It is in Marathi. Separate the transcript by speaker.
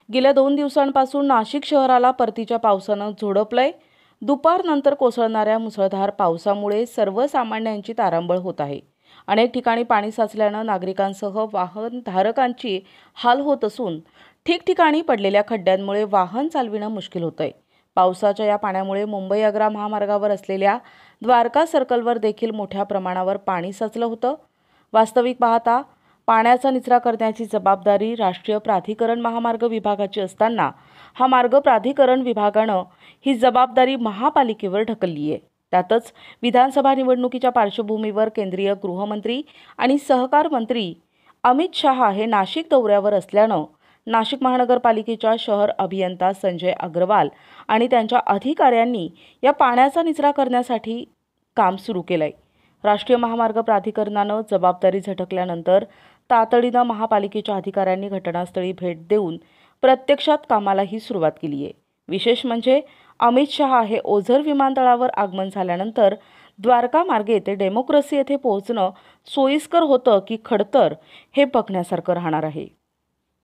Speaker 1: गेल्या 2 दिवसांपासून नाशिक शहराला परतीच्या पावसानं झोडपलंय। दुपारनंतर कोसळणाऱ्या मुसळधार पावसामुळे सर्वसामान्यांची तारांबळ होत आहे। अनेक ठिकाणी पाणी साचल्यानं नागरिकांसह वाहनधारकांची हाल होत असून ठिकठिकाणी पडलेल्या खड्ड्यांमुळे वाहन चालविणं मुश्किल होतंय। पावसाच्या या पाण्यामुळे मुंबई-आग्रा महामार्गावर असलेल्या द्वारका सर्कलवर देखील मोठ्या प्रमाणावर पाणी साचलं होतं। वास्तविक पाहता पाण्याचा निचरा करण्याची जबाबदारी राष्ट्रीय प्राधिकरण महामार्ग विभागाची असताना हा मार्ग प्राधिकरण विभागानं ही जबाबदारी महापालिकेवर ढकलली आहे। त्यातच विधानसभा निवडणुकीच्या पार्श्वभूमीवर केंद्रीय गृहमंत्री आणि सहकार मंत्री अमित शहा हे नाशिक दौऱ्यावर असल्यानं नाशिक महानगरपालिकेच्या शहर अभियंता संजय अग्रवाल आणि त्यांच्या अधिकाऱ्यांनी या पाण्याचा निचरा करण्यासाठी काम सुरू केलंय। राष्ट्रीय महामार्ग प्राधिकरणानं जबाबदारी झटकल्यानंतर तातडीनं महापालिकेच्या अधिकाऱ्यांनी घटनास्थळी भेट देऊन प्रत्यक्षात कामालाही सुरुवात केली आहे। विशेष म्हणजे अमित शहा हे ओझर विमानतळावर आगमन झाल्यानंतर द्वारका मार्गे ते डेमोक्रेसी येथे पोहोचणं सोयीस्कर होतं की खडतर हे बघण्यासारखं राहणार आहे।